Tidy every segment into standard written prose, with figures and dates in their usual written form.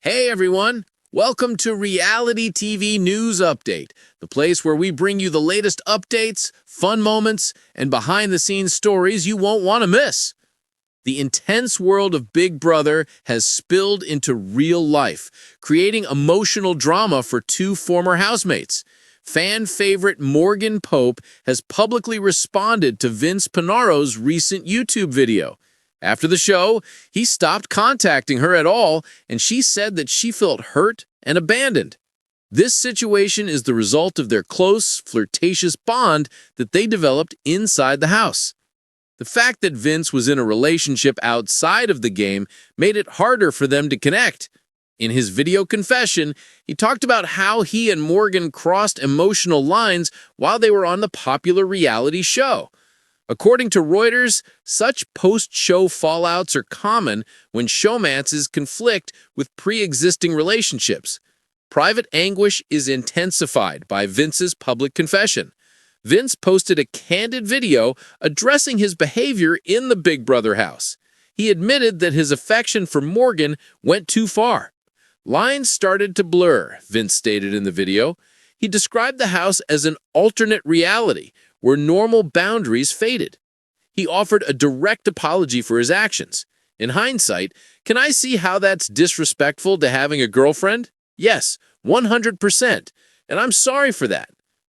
Hey everyone, welcome to Reality TV News Update, the place where we bring you the latest updates, fun moments, and behind-the-scenes stories you won't want to miss. The intense world of Big Brother has spilled into real life, creating emotional drama for two former housemates. Fan favorite Morgan Pope has publicly responded to Vince Panaro's recent YouTube video. After the show, he stopped contacting her at all, and she said that she felt hurt and abandoned. This situation is the result of their close, flirtatious bond that they developed inside the house. The fact that Vince was in a relationship outside of the game made it harder for them to connect. In his video confession, he talked about how he and Morgan crossed emotional lines while they were on the popular reality show. According to Reuters, such post-show fallouts are common when showmances conflict with pre-existing relationships. Private anguish is intensified by Vince's public confession. Vince posted a candid video addressing his behavior in the Big Brother house. He admitted that his affection for Morgan went too far. Lines started to blur, Vince stated in the video. He described the house as an alternate reality, where normal boundaries faded. He offered a direct apology for his actions. In hindsight, can I see how that's disrespectful to having a girlfriend? Yes, 100%, and I'm sorry for that.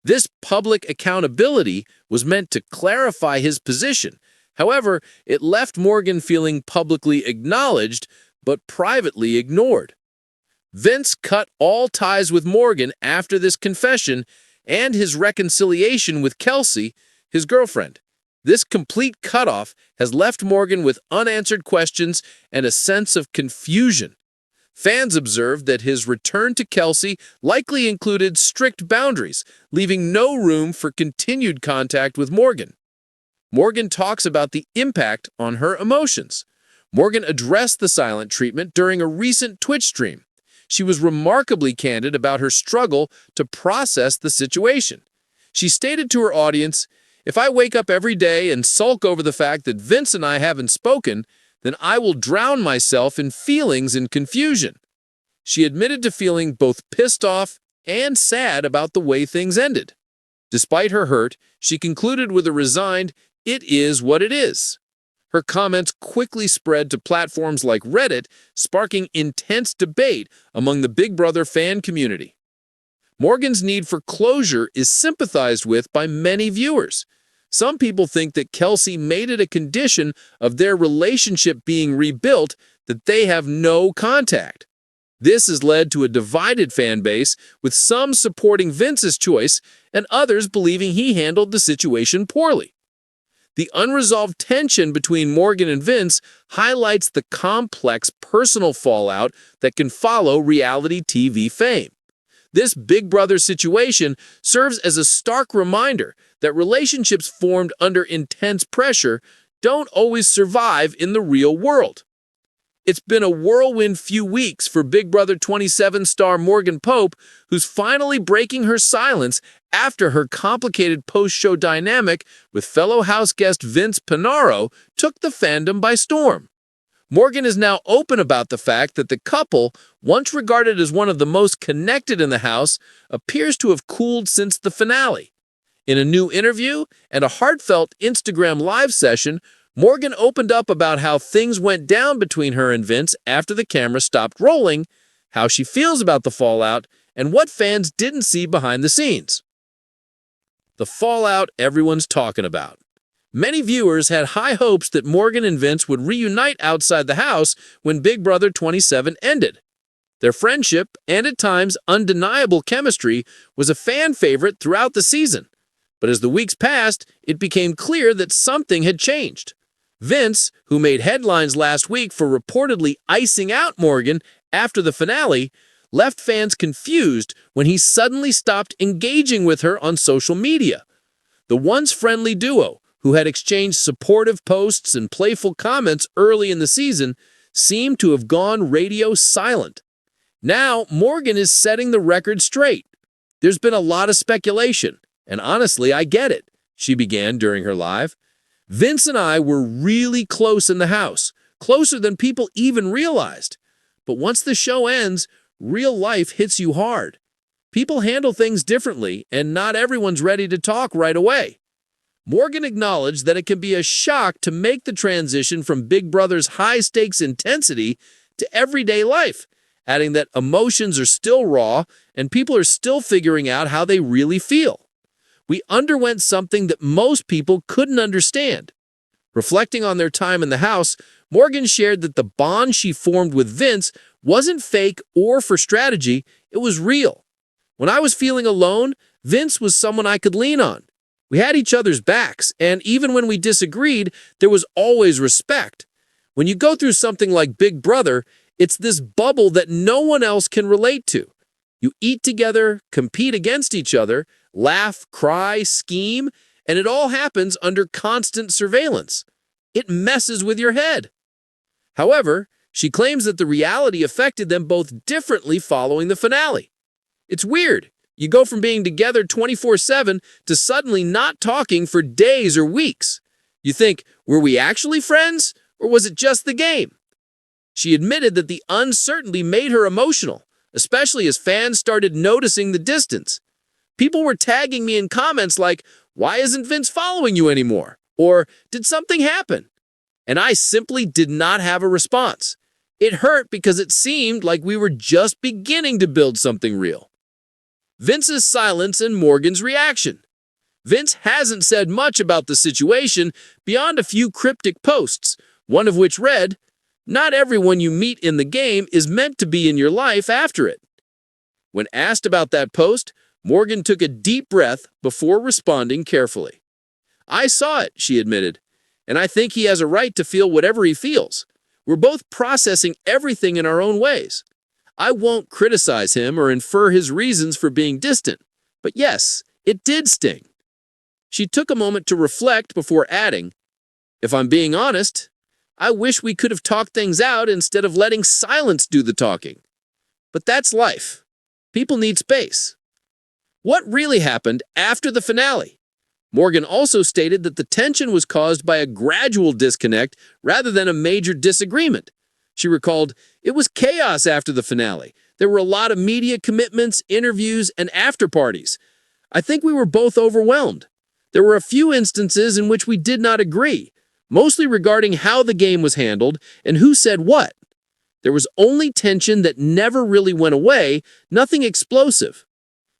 This public accountability was meant to clarify his position. However, it left Morgan feeling publicly acknowledged, but privately ignored. Vince cut all ties with Morgan after this confession and his reconciliation with Kelsey, his girlfriend. This complete cutoff has left Morgan with unanswered questions and a sense of confusion. Fans observed that his return to Kelsey likely included strict boundaries, leaving no room for continued contact with Morgan. Morgan talks about the impact on her emotions. Morgan addressed the silent treatment during a recent Twitch stream. She was remarkably candid about her struggle to process the situation. She stated to her audience, "If I wake up every day and sulk over the fact that Vince and I haven't spoken, then I will drown myself in feelings and confusion." She admitted to feeling both pissed off and sad about the way things ended. Despite her hurt, she concluded with a resigned, "It is what it is." Her comments quickly spread to platforms like Reddit, sparking intense debate among the Big Brother fan community. Morgan's need for closure is sympathized with by many viewers. Some people think that Kelsey made it a condition of their relationship being rebuilt that they have no contact. This has led to a divided fan base, with some supporting Vince's choice and others believing he handled the situation poorly. The unresolved tension between Morgan and Vince highlights the complex personal fallout that can follow reality TV fame. This Big Brother situation serves as a stark reminder that relationships formed under intense pressure don't always survive in the real world. It's been a whirlwind few weeks for Big Brother 27 star Morgan Pope, who's finally breaking her silence after her complicated post-show dynamic with fellow house guest Vince Panaro took the fandom by storm. Morgan is now open about the fact that the couple, once regarded as one of the most connected in the house, appears to have cooled since the finale. In a new interview and a heartfelt Instagram live session, Morgan opened up about how things went down between her and Vince after the camera stopped rolling, how she feels about the fallout, and what fans didn't see behind the scenes. The fallout everyone's talking about. Many viewers had high hopes that Morgan and Vince would reunite outside the house when Big Brother 27 ended. Their friendship, and at times undeniable chemistry, was a fan favorite throughout the season. But as the weeks passed, it became clear that something had changed. Vince, who made headlines last week for reportedly icing out Morgan after the finale, left fans confused when he suddenly stopped engaging with her on social media. The once friendly duo, who had exchanged supportive posts and playful comments early in the season, seemed to have gone radio silent. Now, Morgan is setting the record straight. "There's been a lot of speculation, and honestly, I get it," she began during her live. "Vince and I were really close in the house, closer than people even realized. But once the show ends, real life hits you hard. People handle things differently, and not everyone's ready to talk right away. Morgan acknowledged that it can be a shock to make the transition from Big Brother's high-stakes intensity to everyday life, adding that emotions are still raw and people are still figuring out how they really feel. We underwent something that most people couldn't understand. Reflecting on their time in the house, Morgan shared that the bond she formed with Vince wasn't fake or for strategy, it was real. When I was feeling alone, Vince was someone I could lean on. We had each other's backs, and even when we disagreed, there was always respect. When you go through something like Big Brother, it's this bubble that no one else can relate to. You eat together, compete against each other, laugh, cry, scheme, and it all happens under constant surveillance. It messes with your head. However, she claims that the reality affected them both differently following the finale. It's weird. You go from being together 24/7 to suddenly not talking for days or weeks. You think, were we actually friends, or was it just the game? She admitted that the uncertainty made her emotional, especially as fans started noticing the distance. People were tagging me in comments like, "Why isn't Vince following you anymore?" Or, "Did something happen?" And I simply did not have a response. It hurt because it seemed like we were just beginning to build something real. Vince's silence and Morgan's reaction. Vince hasn't said much about the situation beyond a few cryptic posts, one of which read, "Not everyone you meet in the game is meant to be in your life after it." When asked about that post, Morgan took a deep breath before responding carefully. "I saw it," she admitted, "and I think he has a right to feel whatever he feels. We're both processing everything in our own ways. I won't criticize him or infer his reasons for being distant, but yes, it did sting." She took a moment to reflect before adding, "If I'm being honest, I wish we could have talked things out instead of letting silence do the talking. But that's life. People need space." What really happened after the finale? Morgan also stated that the tension was caused by a gradual disconnect rather than a major disagreement. She recalled, "It was chaos after the finale. There were a lot of media commitments, interviews, and after-parties. I think we were both overwhelmed. There were a few instances in which we did not agree, mostly regarding how the game was handled and who said what. There was only tension that never really went away, nothing explosive."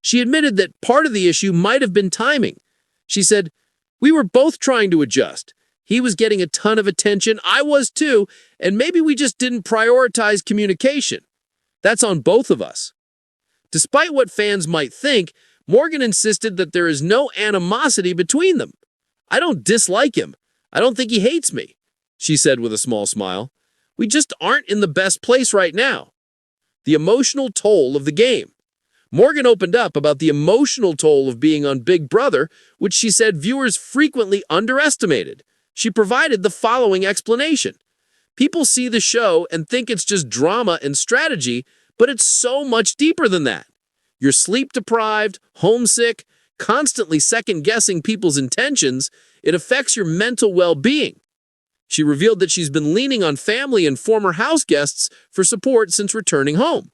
She admitted that part of the issue might have been timing. She said, "We were both trying to adjust. He was getting a ton of attention, I was too, and maybe we just didn't prioritize communication. That's on both of us." Despite what fans might think, Morgan insisted that there is no animosity between them. "I don't dislike him. I don't think he hates me," she said with a small smile. "We just aren't in the best place right now." The emotional toll of the game. Morgan opened up about the emotional toll of being on Big Brother, which she said viewers frequently underestimated. She provided the following explanation. "People see the show and think it's just drama and strategy, but it's so much deeper than that. You're sleep-deprived, homesick, constantly second-guessing people's intentions. It affects your mental well-being." She revealed that she's been leaning on family and former house guests for support since returning home.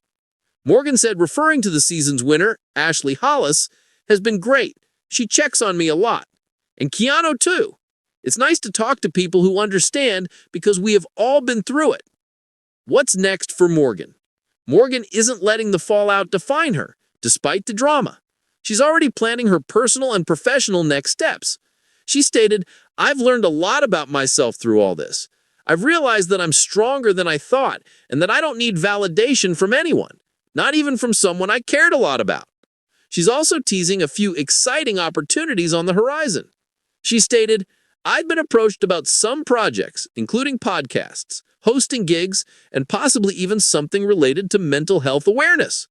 Morgan said referring to the season's winner, Ashley Hollis, has been great. "She checks on me a lot. And Keanu too. It's nice to talk to people who understand because we have all been through it." What's next for Morgan? Morgan isn't letting the fallout define her, despite the drama. She's already planning her personal and professional next steps. She stated, "I've learned a lot about myself through all this. I've realized that I'm stronger than I thought and that I don't need validation from anyone, not even from someone I cared a lot about." She's also teasing a few exciting opportunities on the horizon. She stated, "I've been approached about some projects, including podcasts, hosting gigs, and possibly even something related to mental health awareness.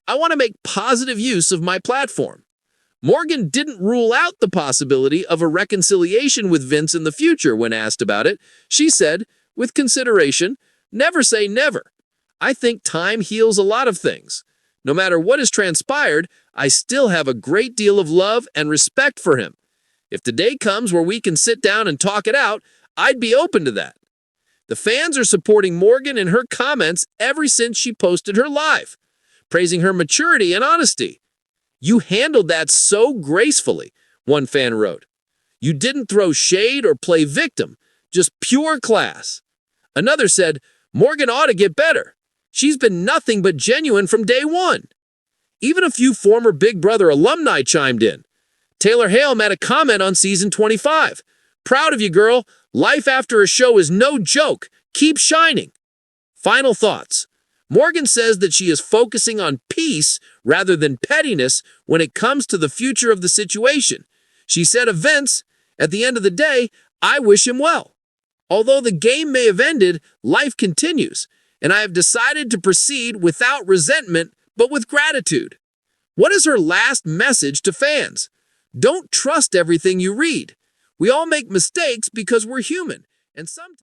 I want to make positive use of my platform." Morgan didn't rule out the possibility of a reconciliation with Vince in the future when asked about it. She said, with consideration, "Never say never. I think time heals a lot of things. No matter what has transpired, I still have a great deal of love and respect for him. If the day comes where we can sit down and talk it out, I'd be open to that." The fans are supporting Morgan in her comments ever since she posted her live, praising her maturity and honesty. "You handled that so gracefully," one fan wrote. "You didn't throw shade or play victim, just pure class." Another said, "Morgan ought to get better. She's been nothing but genuine from day one." Even a few former Big Brother alumni chimed in. Taylor Hale made a comment on season 25. "Proud of you, girl. Life after a show is no joke. Keep shining." Final thoughts. Morgan says that she is focusing on peace rather than pettiness when it comes to the future of the situation. She said of Vince, "At the end of the day, I wish him well. Although the game may have ended, life continues, and I have decided to proceed without resentment, but with gratitude." What is her last message to fans? Don't trust everything you read. We all make mistakes because we're human, and sometimes